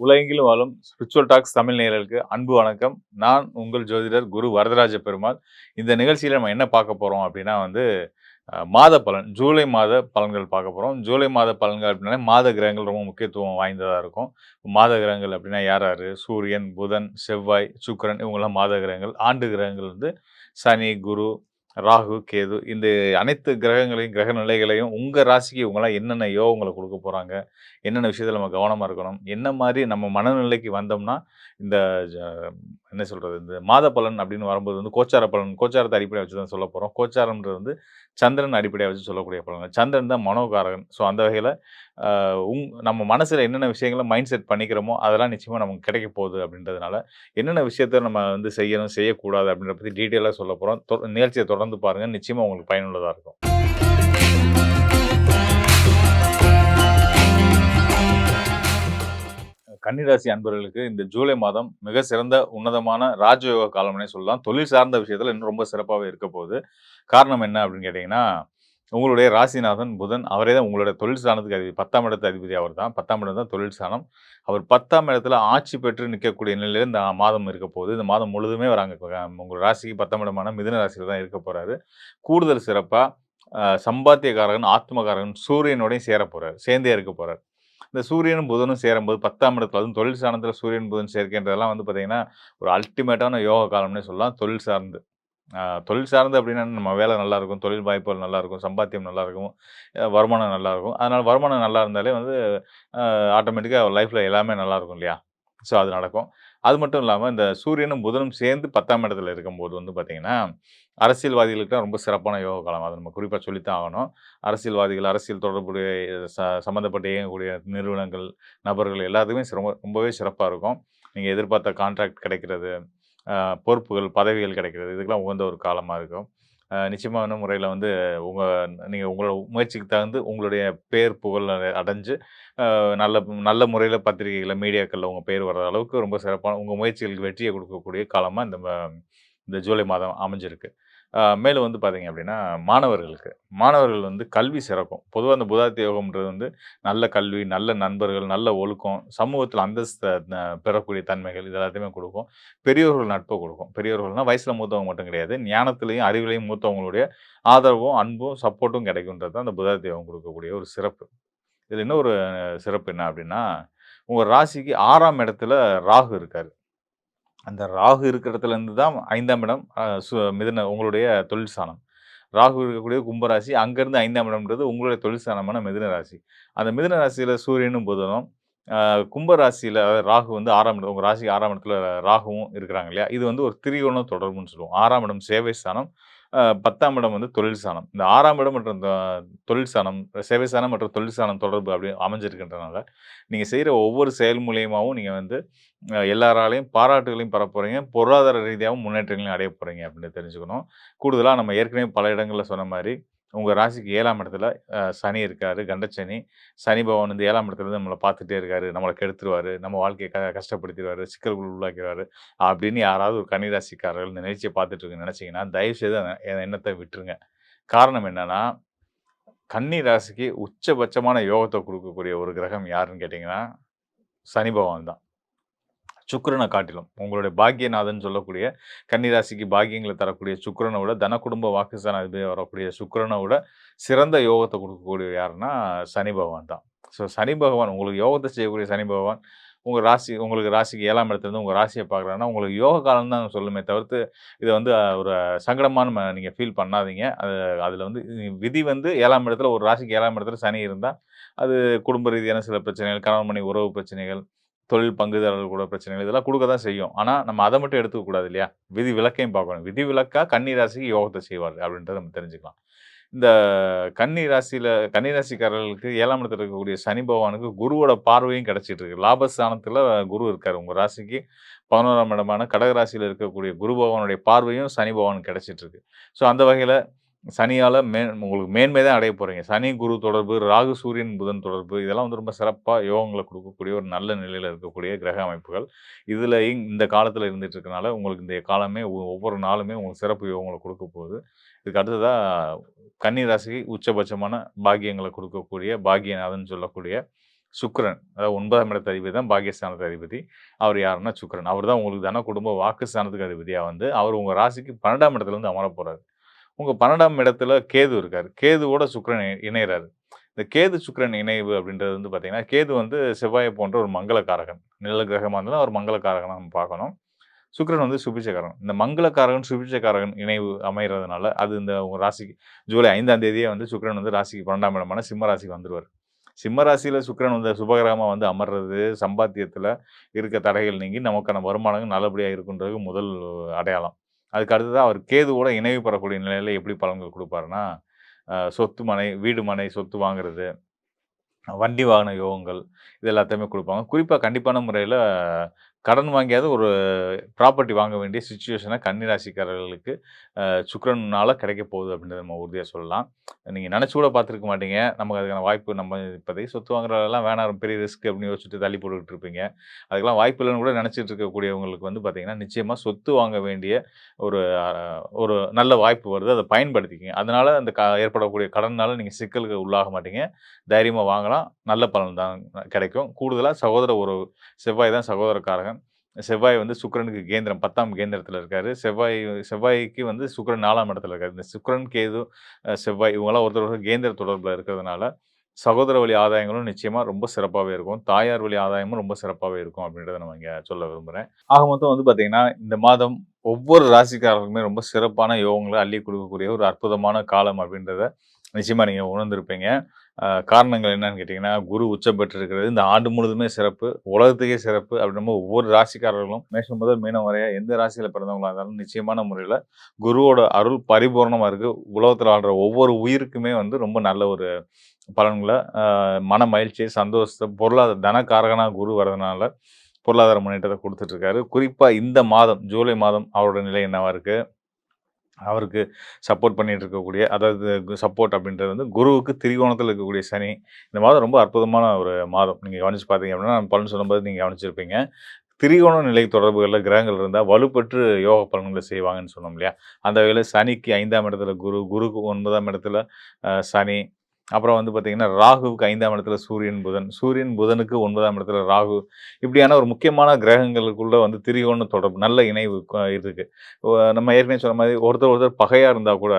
உலகெங்கிலும் வாழும் spiritual tax Tamil நேயர்களுக்கு அன்பு வணக்கம். நான் உங்கள் ஜோதிடர் குரு வரதராஜ பெருமாள். இந்த நிகழ்ச்சியில நம்ம என்ன பார்க்க போறோம் அப்படின்னா வந்து, மாத பலன். ஜூலை மாத பலன்கள் பார்க்க போறோம். ஜூலை மாத பலன்கள் அப்படின்னாலே மாத கிரகங்கள் ரொம்ப முக்கியத்துவம் வாய்ந்ததா இருக்கும். மாத கிரகங்கள் அப்படின்னா யார் யாரு? சூரியன், புதன், செவ்வாய், சுக்கிரன் இவங்கலாம் மாத கிரகங்கள். ஆண்டு கிரகங்கள் வந்து சனி, குரு, ராகு, கேது இந்த அனைத்து கிரகங்களையும், கிரக நிலைகளையும் உங்க ராசிக்கு இவங்கலாம் என்னென்ன யோகங்கள குடுக்க போறாங்க? என்னென்ன விஷயத்துல நம்ம கவனமா இருக்கணும்? என்ன மாரி நம்ம மனநிலைக்கு வந்தோம்னா, இந்த ஜ என்ன சொல்றது? இந்த மாத பலன் அப்படின்னு வரும்போது வந்து கோச்சார பலன், கோச்சாரத்த அடிப்படையா வச்சு தான் சொல்லப் போறோம். கோச்சாரம்ன்றது வந்து சந்திரன் அடிப்படையா வச்சு சொல்லக்கூடிய பலன்கள். சந்திரன் தான் மனோகாரகன். ஸோ அந்த வகையில அ நம்ம மனசுல என்னென்ன விஷயங்கள மைண்ட் செட் பண்ணிக்கிறோமோ, அதெல்லாம் நிச்சயமா நமக்கு கிடைக்கப் போகுது அப்படின்றதுனால, என்னென்ன விஷயத்த நம்ம வந்து செய்யணும், செய்யக்கூடாது அப்படின்றத பத்தி டீட்டெயிலா சொல்லப் போறோம். நிகழ்ச்சிய தொடர்ந்து பாருங்க. நிச்சயமா உங்களுக்கு பயனுள்ளதா இருக்கும். கன்னிராசி அன்பர்களுக்கு இந்த ஜூலை மாதம் மிக சிறந்த உன்னதமான ராஜயோக காலம்னே சொல்லலாம். தொழில் சார்ந்த விஷயத்துல இன்னும் ரொம்ப சிறப்பாவே இருக்க போகுது. காரணம் என்ன அப்படின்னு கேட்டீங்கன்னா, உங்களுடைய ராசிநாதன் புதன் அவரே தான் உங்களுடைய தொழில் ஸ்தானத்துக்கு அதிபதி. 10ஆம் இடத்து அதிபதி அவர்தான். 10ஆம் இடம் தான் தொழில் ஸ்தானம். அவர் 10ஆம் இடத்துல ஆட்சி பெற்று நிற்கக்கூடிய நிலையில இந்த மாதம் இருக்க போகுது. இந்த மாதம் முழுதுமே வராங்க. உங்க ராசிக்கு 10ஆம் இடமான மிதுன ராசியில தான் இருக்க போறாரு. கூடுதல் சிறப்பா சம்பாத்தியக்காரகன், ஆத்மகாரகன் சூரியனோடையும் சேரப் போறாரு. சேர்ந்தே இருக்க போறாரு. இந்த சூரியனும், புதனும் சேரும்போது 10ஆம் இடத்துல அதுவும் தொழில் ஸ்தானத்துல சூரியன், புதன் சேர்க்கைன்றதெல்லாம் வந்து பார்த்தீங்கன்னா, ஒரு அல்டிமேட்டான யோக காலம்னே சொல்லலாம். தொழில் சார்ந்து. அ தொழில் சார்ந்து அப்டின்னா நம்ம வேலை நல்லாருக்கும், தொழில் வாய்ப்புகள் நல்லாருக்கும், சம்பாத்தியம் நல்லாருக்கும், வருமானம் நல்லாருக்கும். அதனால வருமானம் நல்லா இருந்தாலே வந்து ஆட்டோமேட்டிக்கா லைஃப்ல எல்லாமே நல்லாருக்கும் இல்லையா? ஸோ அது நடக்கும். அது மட்டும் இல்லாம இந்த சூரியனும், புதனும் சேர்ந்து 10ஆம் இடத்துல இருக்கும்போது வந்து பார்த்தீங்கன்னா, அரசியல்வாதிகளுக்குலாம் ரொம்ப சிறப்பான யோக காலம். அத நம்ம குறிப்பா சொல்லித்தான் ஆகணும். அரசியல்வாதிகள், அரசியல் தொடர்புடைய சம்மந்தப்பட்டு இயங்கக்கூடிய நிறுவனங்கள், நபர்கள் எல்லாத்துக்குமே ரொம்பவே சிறப்பா இருக்கும். நீங்க எதிர்பார்த்த கான்ட்ராக்ட் கிடைக்கிறது, அ பொறுப்புகள், பதவிகள் கிடைக்கிறது, இதுக்கெல்லாம் உகந்த ஒரு காலமா இருக்கும். நிச்சயமான முறையில வந்து உங்க நீங்க உங்களோட முயற்சிக்கு தகுந்து உங்களுடைய பேர், புகழ் அடைஞ்சு, நல்ல நல்ல முறையில பத்திரிகைகள்ல, மீடியாக்கள்ல உங்க பேர் வர்ற அளவுக்கு ரொம்ப சிறப்பான உங்க முயற்சிகளுக்கு வெற்றிய குடுக்கக்கூடிய காலமா இந்த ஜூலை மாதம் அமைஞ்சிருக்கு. மேலும் வந்து பார்த்தீங்க அப்படின்னா, மாணவர்களுக்கு மாணவர்கள் வந்து கல்வி சிறக்கும். பொதுவா இந்த புதாத்திய யோகம்ன்றது வந்து நல்ல கல்வி, நல்ல நண்பர்கள், நல்ல ஒழுக்கம், சமூகத்தில அந்தஸ்த பெறக்கூடிய தன்மைகள் இது எல்லாத்தையுமே குடுக்கும். பெரியோர்கள் நட்ப குடுக்கும். பெரியோர்கள்னா வயசுல மூத்தவங்க மட்டும் கிடையாது. ஞானத்திலயும், அறிவிலயும் மூத்தவங்களுடைய ஆதரவும், அன்பும், சப்போர்ட்டும் கிடைக்கும்ன்றது தான் அந்த புதாத்திய யோகம் குடுக்கக்கூடிய ஒரு சிறப்பு. இதுல இன்னொரு சிறப்பு என்ன அப்படின்னா, உங்க ராசிக்கு 6ஆம் இடத்துல ராகு இருக்காரு. அந்த ராகு இருக்கிற இடத்துல இருந்து தான் 5ஆம் இடம் மிதுன உங்களுடைய தொழில் ஸ்தானம். ராகு இருக்கக்கூடிய கும்பராசி, அங்கருந்து 5ஆம் இடம்ன்றது உங்களுடைய தொழில் ஸ்தானமான மிதுன ராசி. அந்த மிதுன ராசியில சூரியனும், புதனும், கும்ப ராசியில ராகு வந்து 6ஆம் இடம் உங்க ராசிக்கு 6ஆம் இடத்துல ராகுவும் இருக்கிறாங்க இல்லையா? இது வந்து ஒரு திரிகோண தொடர்புன்னு சொல்லுவோம். 6ஆம் இடம் சேவை ஸ்தானம், 10ஆம் இடம் வந்து தொழில் ஸ்தானம். இந்த 6ஆம் இடம் மற்றும் தொழில் ஸ்தானம், சேவை ஸ்தானம் மற்றும் தொழில் ஸ்தானம் தொடர்பு அப்படி அமைஞ்சிருக்கின்றனால, நீங்க செய்ற ஒவ்வொரு செயல் மூலியமாவும் நீங்க வந்து எல்லாராலயும் பாராட்டுகளையும் பெறப் போறீங்க. பொருளாதார ரீதியாவும் முன்னேற்றங்களையும் அடையப் போறீங்க அப்படின்னு தெரிஞ்சுக்கணும். கூடுதலா நம்ம ஏற்கனவே பல இடங்கள்ல சொன்ன மாரி, உங்க ராசிக்கு 7ஆம் இடத்துல சனி இருக்காரு. கண்டசனி. சனி பகவான் வந்து 7ஆம் இடத்துல இருந்து நம்மள பார்த்துட்டே இருக்காரு. நம்மள கெடுத்துருவாரு. நம்ம வாழ்க்கைய கஷ்டப்படுத்திருவாரு. சிக்கலுக்குள் உள்ளாக்கிருவாரு. அப்படின்னு யாராவது ஒரு கன்னி ராசிக்காரர்கள் இந்த நிகழ்ச்சிய பார்த்துட்டு நெனச்சீங்கன்னா, தயவு செய்து அந்த எண்ணத்த விட்டுருங்க. காரணம் என்னன்னா, கன்னி ராசிக்கு உச்சபட்சமான யோகத்த குடுக்கக்கூடிய ஒரு கிரகம் யாருன்னு கேட்டீங்கன்னா, சனி பகவான் தான். சுக்கிரன காட்டிலும். உங்களுடைய பாக்கியநாதன் சொல்லக்கூடிய கன்னி ராசிக்கு பாக்கியங்கள தரக்கூடிய சுக்கிரன விட, தன குடும்ப வாக்குஸ்தானாதிபதியா வரக்கூடிய சுக்கிரன விட சிறந்த யோகத்த குடுக்கக்கூடியவர் யாருன்னா, சனி பகவான் தான். ஸோ சனி பகவான் உங்களுக்கு யோகத்த செய்யக்கூடிய சனி பகவான், உங்களுக்கு ராசிக்கு 7ஆம் இடத்துலருந்து உங்க ராசிய பார்க்குறாருன்னா, உங்களுக்கு யோக காலம் தான் சொல்லுமே தவிர்த்து, இத வந்து ஒரு சங்கடமான நீங்க ஃபீல் பண்ணாதீங்க. அதுல வந்து விதி வந்து 7ஆம் இடத்துல ஒரு ராசிக்கு 7ஆம் இடத்துல சனி இருந்தா, அது குடும்ப ரீதியான சில பிரச்சனைகள், கணவன் மனைவி உறவு பிரச்சனைகள், தொழில் பங்குதாரர்கள் கூட பிரச்சனைகள் இதெல்லாம் குடுக்க தான் செய்யும். ஆனா, நம்ம அத மட்டும் எடுத்துக்க கூடாது இல்லையா? விதி விலக்கையும் பார்க்கணும். விதி விலக்கா கன்னி ராசிக்கு யோகத்த செய்வார் அப்படின்றத நம்ம தெரிஞ்சுக்கலாம். இந்த கன்னி ராசிக்காரர்களுக்கு 7ஆம் இடத்துல இருக்கக்கூடிய சனி பகவானுக்கு குருவோட பார்வையும் கிடைச்சிட்டு இருக்கு. லாபஸ்தானத்துல குரு இருக்காரு. உங்க ராசிக்கு 11ஆம் இடமான கடக ராசியில இருக்கக்கூடிய குரு பகவானுடைய பார்வையும் சனி பகவானுக்கு கிடைச்சிட்டு இருக்கு. ஸோ அந்த வகையில சனியால உங்களுக்கு மேன்மை தான் அடைய போறீங்க. சனி, குரு தொடர்பு, ராகு, சூரியன், புதன் தொடர்பு இதெல்லாம் வந்து ரொம்ப சிறப்பா யோகங்கள குடுக்கக்கூடிய ஒரு நல்ல நிலையில இருக்கக்கூடிய கிரக அமைப்புகள். இதுல இந்த காலத்துல இருந்துட்டு இருக்கனால, உங்களுக்கு இந்த காலமே ஒவ்வொரு நாளுமே உங்களுக்கு சிறப்பு யோகங்கள குடுக்க போகுது. இதுக்கு அடுத்ததா கன்னி ராசிக்கு உச்சபட்சமான பாக்கியங்கள குடுக்கக்கூடிய பாக்கியநாதன் சொல்லக்கூடிய சுக்கிரன். அதாவது 9ஆம் இடத்து அதிபதி தான் பாக்கியஸ்தானத்து அதிபதி. அவர் யாருன்னா சுக்கிரன். அவர் தான் உங்களுக்கு தன, குடும்ப, வாக்குஸ்தானத்துக்கு அதிபதியா வந்து, அவர் உங்க ராசிக்கு 12ஆம் இடத்துல வந்து அமரப் போறாரு. உங்க 12ஆம் இடத்துல கேது இருக்காரு. கேதுவோட சுக்கிரன் இணையறாரு. இந்த கேது சுக்கிரன் இணைவு அப்படின்றது வந்து பார்த்தீங்கன்னா, கேது வந்து செவ்வாய போன்ற ஒரு மங்களகாரகன். நிழல் கிரகமா இருந்தாலும் அவர் மங்களகாரகனா நம்ம பார்க்கணும். சுக்கிரன் வந்து சுபிட்சகாரகன். இந்த மங்களகாரகன், சுபிட்சகாரகன் இணைவு அமையறதுனால, அது இந்த உங்க ராசிக்கு ஜூலை 5ஆம் தேதியே வந்து சுக்கிரன் வந்து ராசிக்கு 12ஆம் இடமான சிம்ம ராசிக்கு வந்துருவாரு. சிம்ம ராசியில சுக்கிரன் வந்து சுபகிரகமா வந்து அமர்றது, சம்பாத்தியத்துல இருக்க தடைகள் நீங்கி நமக்கான வருமானங்கள் நல்லபடியா இருக்குன்றதுக்கு முதல் அடையாளம். அதுக்கு அடுத்ததா அவர் கேதுவோட இணைவு பெறக்கூடிய நிலையில எப்படி பலன்கள் குடுப்பாருன்னா, சொத்து, மனை, வீடு, மனை, சொத்து வாங்குறது, வண்டி வாகன யோகங்கள் இது எல்லாத்தையுமே குடுப்பாங்க. குறிப்பா கண்டிப்பான முறையில கடன் வாங்கியாவது ஒரு ப்ராப்பர்ட்டி வாங்க வேண்டிய சிச்சுவேஷன கன்னி ராசிக்காரர்களுக்கு சுக்கிரன்னால கிடைக்க போகுது அப்படின்றத நம்ம உறுதியா சொல்லலாம். நீங்க நெனச்சு கூட பார்த்துருக்க மாட்டீங்க. நமக்கு அதுக்கான வாய்ப்பு நம்ம இப்போதைக்கு சொத்து வாங்குறதெல்லாம் வேணாம் பெரிய ரிஸ்க் அப்படின்னு யோசிச்சுட்டு தள்ளி போட்டுக்கிட்டு இருப்பீங்க. அதுக்கெல்லாம் வாய்ப்பு இல்லன்னு கூட நெனச்சிட்டு இருக்கக்கூடியவங்களுக்கு வந்து பார்த்தீங்கன்னா, நிச்சயமா சொத்து வாங்க வேண்டிய ஒரு ஒரு நல்ல வாய்ப்பு வருது. அத பயன்படுத்திக்கங்க. அதனால அந்த ஏற்படக்கூடிய கடன்னால நீங்க சிக்கலுக்கு உள்ளாக மாட்டீங்க. தைரியமா வாங்கலாம். நல்ல பலன் தான் கிடைக்கும். கூடுதலா சகோதர உறவு. செவ்வாய் தான் சகோதரக்காரகன். செவ்வாய் வந்து சுக்கிரனுக்கு கேந்திரம் 10ஆம் கேந்திரத்தில இருக்காரு. செவ்வாய்க்கு வந்து சுக்கிரன் 4ஆம் இடத்துல இருக்காரு. இந்த சுக்கிரன், கேது, செவ்வாய் இவங்கலாம் ஒருத்தர் கேந்திர தொடர்புல இருக்கிறதுனால, சகோதர வழி ஆதாயங்களும் நிச்சயமா ரொம்ப சிறப்பாவே இருக்கும். தாயார் வழி ஆதாயமும் ரொம்ப சிறப்பாவே இருக்கும் அப்படின்றத நம்ம இங்க சொல்ல விரும்புறேன். ஆக மொத்தம் வந்து பார்த்தீங்கன்னா, இந்த மாதம் ஒவ்வொரு ராசிக்காரர்களுக்குமே ரொம்ப சிறப்பான யோகங்கள அள்ளி குடுக்கக்கூடிய ஒரு அற்புதமான காலம் அப்படின்றத நிச்சயமா நீங்க உணர்ந்திருப்பீங்க. காரணங்கள் என்னன்னு கேட்டீங்கன்னா, குரு உச்சம் பெற்றிருக்கிறது. இந்த ஆண்டு முழுவதுமே சிறப்பு. உலகத்துக்கே சிறப்பு. அப்படின்னும்போது ஒவ்வொரு ராசிக்காரர்களும் மேஷம் முதல் மீனம் வரைய எந்த ராசியில பிறந்தவங்களா இருந்தாலும் நிச்சயமான முறையில குருவோட அருள் பரிபூரணமா இருக்கு. உலகத்துல வாழ்ற ஒவ்வொரு உயிருக்குமே வந்து ரொம்ப நல்ல ஒரு பலன்கள, மன மகிழ்ச்சி, சந்தோஷத்த, பொருளாதார தனகாரகனா குரு வரதுனால பொருளாதார முன்னேற்றத்த குடுத்துட்டு இருக்காரு. குறிப்பா இந்த மாதம், ஜூலை மாதம் அவரோட நிலை என்னவா இருக்கு? அவருக்கு சப்போர்ட் பண்ணிட்டு இருக்கக்கூடிய அதாவது சப்போர்ட் அப்படின்றது வந்து குருவுக்கு திரிகோணத்தில இருக்கக்கூடிய சனி. இந்த மாதம் ரொம்ப அற்புதமான ஒரு மாதம். நீங்க கவனிச்சு பார்த்தீங்க அப்படின்னா, நான் பலன் சொல்லும்போது நீங்க கவனிச்சிருப்பீங்க. திரிகோண நிலை தொடர்புகள்ல கிரகங்கள் இருந்தா வலுப்பெற்று யோக பலன்கள செய்வாங்கன்னு சொன்னோம் இல்லையா? அந்த வகையில சனிக்கு 5ஆம் இடத்துல குரு, குருக்கு 9ஆம் இடத்துல சனி. அப்புறம் வந்து பார்த்தீங்கன்னா, ராகுவுக்கு 5ஆம் இடத்துல சூரியன், புதன். சூரியன், புதனுக்கு 9ஆம் இடத்துல ராகு. இப்படியான ஒரு முக்கியமான கிரகங்களுக்குள்ள வந்து திரிகோண தொடர்பு நல்ல இணைவு இருக்கு. நம்ம ஏற்கனவே சொன்ன மாரி ஒருத்தர் ஒருத்தர் பகையா இருந்தா கூட,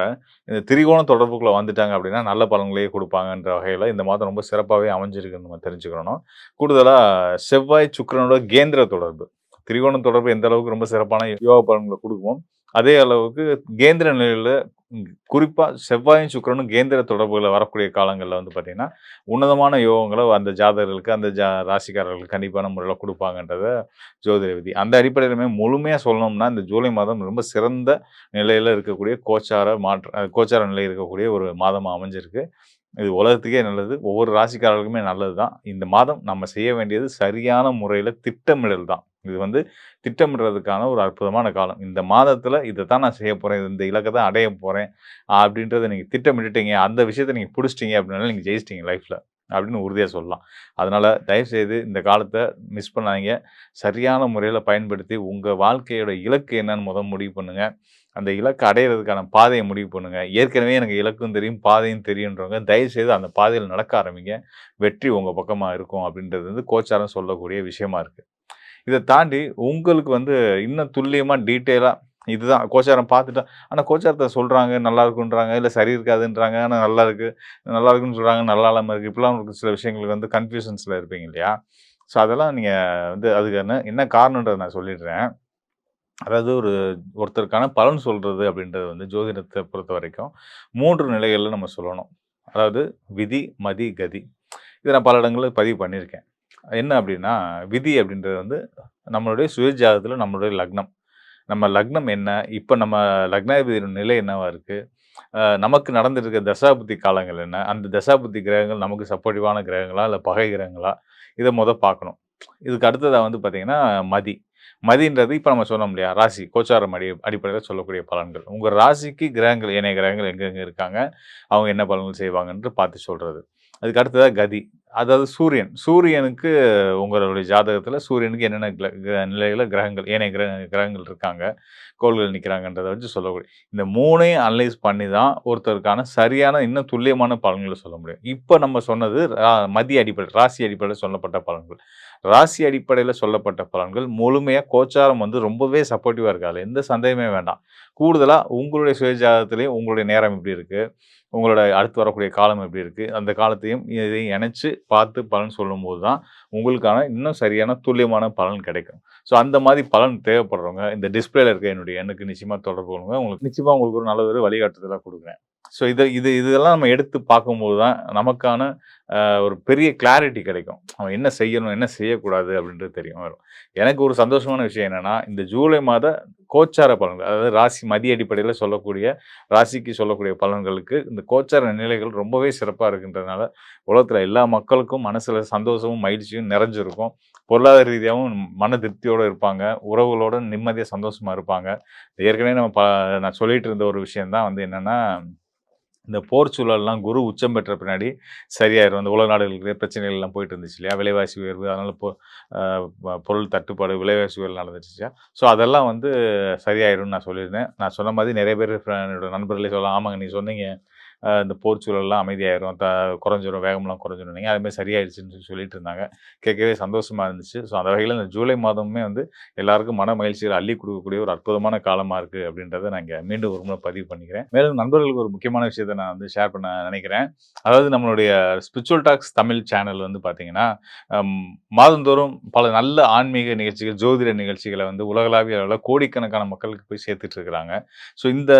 இந்த திரிகோண தொடர்புக்குள்ள வந்துட்டாங்க அப்படின்னா, நல்ல பலன்களையே குடுப்பாங்கன்ற வகையில இந்த மாதம் ரொம்ப சிறப்பாவே அமைஞ்சிருக்குன்னு நம்ம தெரிஞ்சுக்கிறணும். கூடுதலா செவ்வாய், சுக்கிரனோட கேந்திர தொடர்பு. திரிகோண தொடர்பு எந்த அளவுக்கு ரொம்ப சிறப்பான யோக பலன்கள குடுக்குமோ, அதே அளவுக்கு கேந்திர நிலையில குறிப்பா செவ்வாயும், சுக்கிரனும் கேந்திர தொடர்புல வரக்கூடிய காலங்கள்ல வந்து பார்த்தீங்கன்னா, உன்னதமான யோகங்கள அந்த ஜாதகர்களுக்கு, அந்த ராசிக்காரர்களுக்கு கண்டிப்பான முறையில குடுப்பாங்கன்றத ஜோதிட விதி. அந்த அடிப்படையிலுமே முழுமையா சொல்லணும்னா, இந்த ஜூலை மாதம் ரொம்ப சிறந்த நிலையில இருக்கக்கூடிய கோச்சார நிலை இருக்கக்கூடிய ஒரு மாதமா அமைஞ்சிருக்கு. இது உலகத்துக்கே நல்லது. ஒவ்வொரு ராசிக்காரர்களுக்குமே நல்லது தான். இந்த மாதம் நம்ம செய்ய வேண்டியது சரியான முறையில திட்டமிடல் தான். இது வந்து திட்டமிடுறதுக்கான ஒரு அற்புதமான காலம். இந்த மாதத்துல இதத்தான் நான் செய்ய போறேன். இந்த இலக்க தான் அடைய போறேன். அப்படின்றத நீங்க திட்டமிட்டுட்டீங்க. அந்த விஷயத்த நீங்க புடிச்சிட்டீங்க அப்படின்னாலே நீங்க ஜெயிச்சிட்டீங்க லைஃப்ல. அப்படின்னு உறுதியா சொல்லலாம். அதனால தயவுசெய்து இந்த காலத்த மிஸ் பண்ணாதீங்க. சரியான முறையில பயன்படுத்தி உங்க வாழ்க்கையோட இலக்கு என்னன்னு முடிவு பண்ணுங்க. அந்த இலக்க அடையறதுக்கான பாதைய முடிவு பண்ணுங்க. ஏற்கனவே எனக்கு இலக்கும் தெரியும், பாதையும் தெரியுன்றவங்க, தயவுசெய்து அந்த பாதையில நடக்க ஆரம்பிங்க. வெற்றி உங்க பக்கமா இருக்கும் அப்படின்றது வந்து கோச்சாரம் சொல்லக்கூடிய விஷயமா இருக்கு. இத தாண்டி உங்களுக்கு வந்து இன்னும் துல்லியமா டீட்டெயிலா இதுதான் கோச்சாரம் பார்த்துட்டா ஆனா கோச்சாரத்த சொல்றாங்க, நல்லா இருக்குன்றாங்க, இல்ல சரி இருக்காதுன்றாங்க. ஆனா நல்லா இருக்கு. நல்லா இருக்குன்னு சொல்றாங்க, நல்லா இல்லாம இருக்கு. இப்படிலாம் உங்களுக்கு சில விஷயங்களுக்கு வந்து கன்ஃப்யூஷன்ஸ்ல இருப்பீங்க இல்லையா? ஸோ அதெல்லாம் நீங்க வந்து அதுக்கு என்ன என்ன காரணம்ன்றத நான் சொல்லிடுறேன். அதாவது ஒருத்தருக்கான பலன் சொல்றது அப்படின்றது வந்து ஜோதிடத்த பொறுத்தவரைக்கும் 3 நிலைகள்ல நம்ம சொல்லணும். அதாவது விதி, மதி, கதி. இத நான் பல இடங்கள்ல பதிவு பண்ணியிருக்கேன். என்ன அப்படின்னா, விதி அப்படின்றது வந்து நம்மளுடைய சுய ஜாதகத்துல நம்மளுடைய லக்னம். நம்ம லக்னம் என்ன? இப்ப நம்ம லக்னாதிபதியோட நிலை என்னவா இருக்கு? நமக்கு நடந்துட்டு தசாபுத்தி காலங்கள் என்ன? அந்த தசாபுத்தி கிரகங்கள் நமக்கு சப்போர்ட்டிவான கிரகங்களா? இல்ல பகை கிரகங்களா? இத பார்க்கணும். இதுக்கு அடுத்ததா வந்து பார்த்தீங்கன்னா, மதி. மதின்றது இப்ப நம்ம சொன்னோம் இல்லையா? ராசி, கோச்சாரம் அடிப்படையில சொல்லக்கூடிய பலன்கள். உங்க ராசிக்கு ஏனைய கிரகங்கள் எங்கெங்க இருக்காங்க? அவங்க என்ன பலன்கள் செய்வாங்கன்று பார்த்து சொல்றது. அதுக்கு அடுத்ததா கதி. அதாவது சூரியனுக்கு உங்களுடைய ஜாதகத்துல சூரியனுக்கு என்னென்ன நிலையில கிரகங்கள் ஏனைய கிரகங்கள் இருக்காங்க, கோள்கள் நிக்கிறாங்கன்றத வச்சு சொல்லக்கூடிய இந்த 3யும் அனலைஸ் பண்ணி தான் ஒருத்தருக்கான சரியான இன்னும் துல்லியமான பலன்கள சொல்ல முடியும். இப்ப நம்ம சொன்னது மதிய அடிப்படை, ராசி அடிப்படையில சொல்லப்பட்ட பலன்கள். ராசி அடிப்படையில சொல்லப்பட்ட பலன்கள் முழுமையா கோச்சாரம் வந்து ரொம்பவே சப்போர்ட்டிவா இருக்கு. அதுல எந்த சந்தேகமே வேண்டாம். கூடுதலா உங்களுடைய சுய ஜாதகத்திலேயும் உங்களுடைய நேரம் எப்படி இருக்கு? உங்களோட அடுத்து வரக்கூடிய காலம் எப்படி இருக்கு? அந்த காலத்தையும் இதையும் இணைச்சு பார்த்து பலன் சொல்லும்போது தான், உங்களுக்கான இன்னும் சரியான துல்லியமான பலன் கிடைக்கும். ஸோ அந்த மாரி பலன் தேவைப்படுறவங்க, இந்த டிஸ்ப்ளேல இருக்க என்னுடைய எண்ணுக்கு நிச்சயமா தொடர்பு கொள்ளுங்க. உங்களுக்கு நிச்சயமா உங்களுக்கு ஒரு நல்ல ஒரு வழிகாட்டுதலா குடுக்குறேன். ஸோ இதெல்லாம் நம்ம எடுத்து பார்க்கும்போது தான், நமக்கான ஒரு பெரிய கிளாரிட்டி கிடைக்கும். அவன் என்ன செய்யணும், என்ன செய்யக்கூடாது அப்படின்றது தெரியும் வரும். எனக்கு ஒரு சந்தோஷமான விஷயம் என்னன்னா, இந்த ஜூலை மாத கோச்சார பலன்கள், அதாவது ராசி மதிய அடிப்படையில சொல்லக்கூடிய ராசிக்கு சொல்லக்கூடிய பலன்களுக்கு இந்த கோச்சார நிலைகள் ரொம்பவே சிறப்பா இருக்கின்றதுனால, உலகத்தில எல்லா மக்களுக்கும் மனசுல சந்தோஷமும், மகிழ்ச்சியும் நிறைஞ்சிருக்கும். பொருளாதார ரீதியாவும் மன திருப்தியோட இருப்பாங்க. உறவுகளோட நிம்மதியா, சந்தோஷமா இருப்பாங்க. ஏற்கனவே நான் சொல்லிட்டு இருந்த ஒரு விஷயம் தான் வந்து என்னன்னா, இந்த போர் சூழல்லாம் குரு உச்சம் பெற்ற பின்னாடி சரியாயிரும். அந்த உலக நாடுகளுக்கு பிரச்சனைகள் எல்லாம் போயிட்டு இருந்துச்சு இல்லையா? விலைவாசி உயர்வு, அதனால அ பொருள் தட்டுப்பாடு, விலைவாசி உயர்வு நடந்துச்சு இல்லையா? ஸோ அதெல்லாம் வந்து சரியாயிரும்னு நான் சொல்லியிருந்தேன். நான் சொன்ன மாதிரி நெறைய பேர் என்னோட நண்பர்களே சொல்லலாம், "ஆமாங்க நீங்க சொன்னீங்க. இந்த போர் சூழல்லாம் அமைதியாயிரும். குறைஞ்சிரும், வேகம்லாம் குறைஞ்சிரும்னீங்க. அதுமாரி சரியாயிடுச்சுன்னு சொல்லிட்டு இருந்தாங்க. கேட்கவே சந்தோஷமா இருந்துச்சு. ஸோ அந்த வகையில இந்த ஜூலை மாதமுமே வந்து எல்லாருக்கும் மன மகிழ்ச்சிகள அள்ளி குடுக்கக்கூடிய ஒரு அற்புதமான காலமா இருக்கு அப்படின்றத நான் இங்க மீண்டும் ஒரு முறை பதிவு பண்ணிக்கிறேன். மேலும் நண்பர்களுக்கு ஒரு முக்கியமான விஷயத்த நான் வந்து ஷேர் பண்ண நினைக்கிறேன். அதாவது நம்மளுடைய ஸ்பிரிச்சுவல் டாக்ஸ் தமிழ் சேனல் வந்து பார்த்தீங்கன்னா, அம் மாதந்தோறும் பல நல்ல ஆன்மீக நிகழ்ச்சிகள், ஜோதிட நிகழ்ச்சிகள வந்து உலகளாவிய அளவுல கோடிக்கணக்கான மக்களுக்கு போய் சேர்த்துட்டு இருக்கிறாங்க. ஸோ இந்த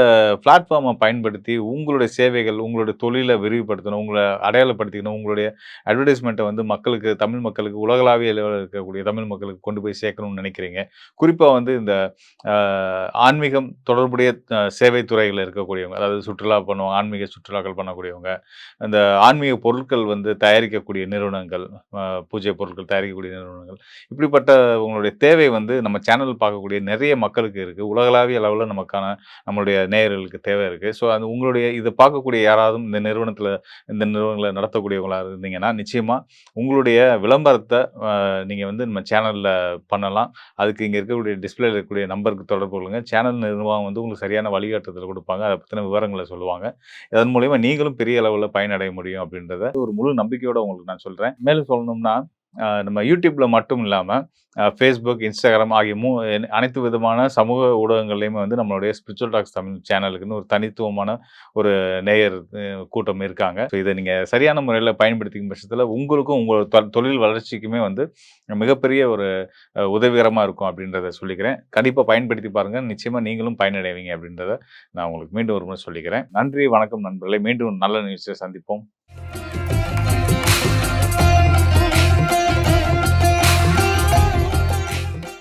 பிளாட்ஃபார்ம பயன்படுத்தி உங்களுடைய சேவைகள், உங்களுடைய தொழில விரிவுபடுத்தணும், உங்கள அடையாளப்படுத்திக்கணும், உங்களுடைய அட்வர்டைஸ்மென்ட்ட வந்து மக்களுக்கு, தமிழ் மக்களுக்கு உலகளாவிய அளவுல இருக்கக்கூடிய தமிழ் மக்களுக்கு கொண்டு போய் சேர்க்கணும்னு நினைக்கிறீங்க. குறிப்பா வந்து இந்த அ ஆன்மீகம் தொடர்புடைய சேவை துறைகள்ல இருக்கக்கூடியவங்க, அதாவது சுற்றுலா பண்ணுவாங்க, ஆன்மீக சுற்றுலாக்கள் பண்ணக்கூடியவங்க, அந்த ஆன்மீக பொருட்கள் வந்து தயாரிக்கக்கூடிய நிறுவனங்கள், அ பூஜை பொருட்கள் தயாரிக்கக்கூடிய நிறுவனங்கள், இப்படிப்பட்ட உங்களுடைய தேவை வந்து நம்ம சேனல் பார்க்கக்கூடிய நிறைய மக்களுக்கு இருக்கு. உலகளாவிய அளவுல நமக்கான நம்மளுடைய நேயர்களுக்கு தேவை இருக்கு. ஸோ அது உங்களுடைய இத பார்க்கக்கூடிய யாராவதும் இந்த நிறுவனங்கள நடத்தக்கூடியவங்களா இருந்தீங்கன்னா, நிச்சயமா உங்களுடைய விளம்பரத்த நீங்க வந்து நம்ம சேனல்ல பண்ணலாம். அதுக்கு இங்க இருக்கக்கூடிய டிஸ்ப்ளேல இருக்கக்கூடிய நம்பருக்கு தொடர்பு கொள்ளுங்க. சேனல் நிர்வாகம் வந்து உங்களுக்கு சரியான வழிகாட்டுதல் குடுப்பாங்க. அத பத்தின விவரங்கள சொல்லுவாங்க. அதன் மூலியமா நீங்களும் பெரிய அளவுல பயனடைய முடியும் அப்படின்றத ஒரு முழு நம்பிக்கையோட உங்களுக்கு நான் சொல்றேன். மேலும் சொல்லணும்னா, நம்ம YouTubeல மட்டும் இல்லாம, Facebook, Instagram ஆகிய அனைத்து விதமான சமூக ஊடகங்கள்லயுமே வந்து நம்மளுடைய ஸ்பிரிச்சுவல் டாக்ஸ் தமிழ் சேனலுக்குன்னு ஒரு தனித்துவமான ஒரு நேயர் கூட்டம் இருக்காங்க. ஸோ இத நீங்க சரியான முறையில பயன்படுத்திக்கும் பட்சத்தில உங்களுக்கும் உங்களோட தொழில் வளர்ச்சிக்குமே வந்து மிகப்பெரிய ஒரு உதவிகரமா இருக்கும் அப்படின்றத சொல்லிக்கிறேன். கண்டிப்பா பயன்படுத்தி பாருங்க. நிச்சயமா நீங்களும் பயனடைவீங்க அப்படின்றத நான் உங்களுக்கு மீண்டும் ஒரு முறை சொல்லிக்கிறேன். நன்றி, வணக்கம் நண்பர்களே. மீண்டும் நல்ல நிகழ்ச்சியில சந்திப்போம்.